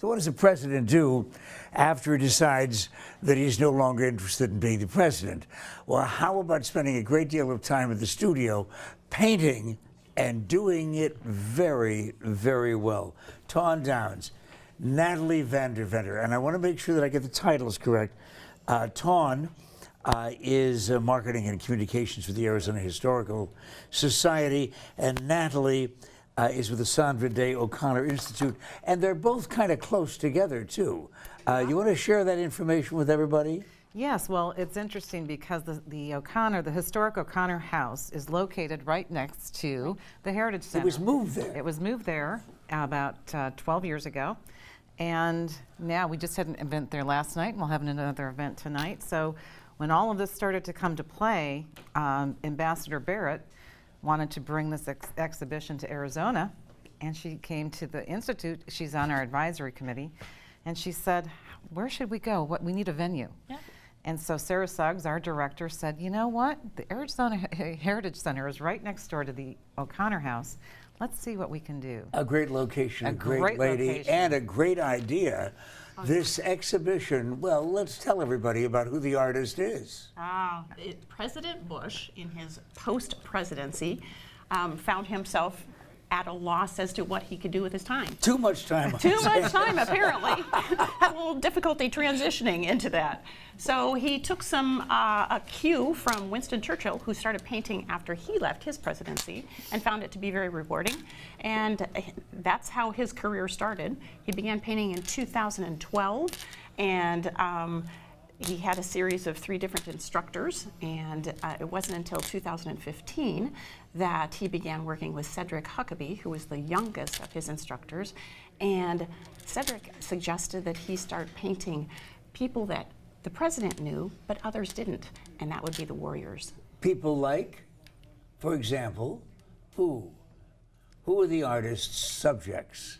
So what does the president do after he decides that he's no longer interested in being the president? Well, how about spending a great deal of time in the studio painting and doing it very, very well? Tawn Downs, Natalie Vandenventer, and I want to make sure that I get the titles correct. Tawn is marketing and communications for the Arizona Historical Society, and Natalie is with the Sandra Day O'Connor Institute, and they're both kind of close together too. You want to share that information with everybody? Yes, well, it's interesting because the O'Connor, the historic O'Connor house, is located right next to the Heritage Center. It was moved there. It was moved there about 12 years ago, and now we just had an event there last night, and we'll have another event tonight. So when all of this started to come to play, Ambassador Barrett wanted to bring this exhibition to Arizona, and she came to the Institute. She's on our advisory committee, and she said, where should we go? We need a venue. Yeah. And so Sarah Suggs, our director, said, you know what? The Arizona Heritage Center is right next door to the O'Connor house. Let's see what we can do. A great location, a great lady, location, and a great idea. This exhibition, well, let's tell everybody about who the artist is. President Bush, in his post-presidency, found himself at a loss as to what he could do with his time. Too much time. Too much time, apparently. Had a little difficulty transitioning into that. So he took a cue from Winston Churchill, who started painting after he left his presidency, and found it to be very rewarding. And that's how his career started. He began painting in 2012, and he had a series of 3 different instructors, and it wasn't until 2015 that he began working with Cedric Huckabee, who was the youngest of his instructors. And Cedric suggested that he start painting people that the president knew, but others didn't, and that would be the warriors. People like, for example, who? Who are the artist's subjects?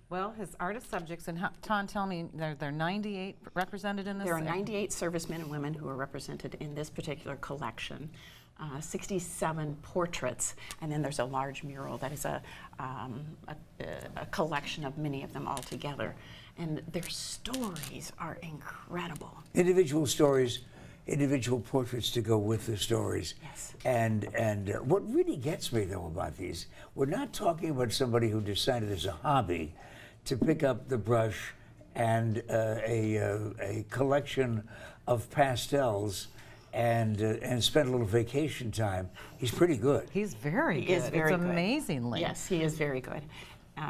Well, his artist subjects, and Tawn, tell me, there are 98 represented in this? There are 98 servicemen and women who are represented in this particular collection. 67 portraits, and then there's a large mural that is a collection of many of them all together. And their stories are incredible. Individual stories, individual portraits to go with the stories. Yes. And what really gets me, though, about these, we're not talking about somebody who decided as a hobby to pick up the brush and a collection of pastels and spend a little vacation time. He's pretty good. He's very good. He is very good. It's amazingly. Yes, he is very good.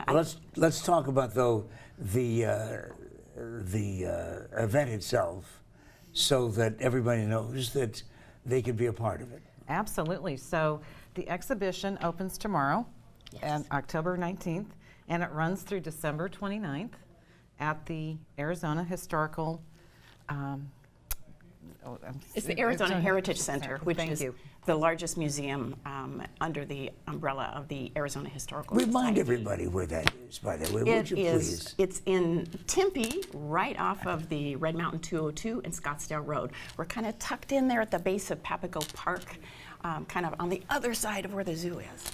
Well, let's talk about, though, the event itself, so that everybody knows that they can be a part of it. Absolutely. So the exhibition opens tomorrow, on October 19th, and it runs through December 29th at the Arizona Historical. It's the Arizona Heritage Center, which is the largest museum under the umbrella of the Arizona Historical Society. Remind everybody where that is, by the way, would you please? It's in Tempe, right off of the Red Mountain 202 and Scottsdale Road. We're kind of tucked in there at the base of Papago Park, kind of on the other side of where the zoo is.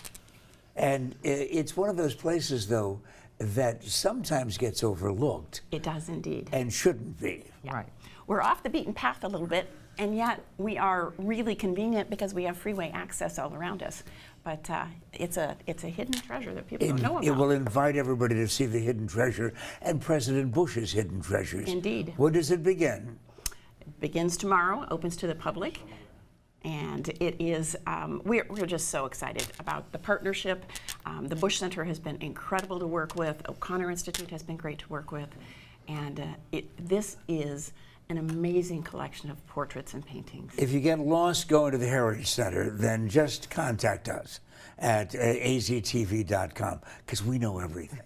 And it's one of those places, though, that sometimes gets overlooked. It does indeed. And shouldn't be. Yeah. Right. We're off the beaten path a little bit, and yet we are really convenient because we have freeway access all around us. But it's a hidden treasure that people don't know about. It will invite everybody to see the hidden treasure and President Bush's hidden treasures. Indeed. When does it begin? It begins tomorrow, opens to the public. And it is, we're just so excited about the partnership. The Bush Center has been incredible to work with. O'Connor Institute has been great to work with. And this is an amazing collection of portraits and paintings. If you get lost going to the Heritage Center, then just contact us at aztv.com, because we know everything.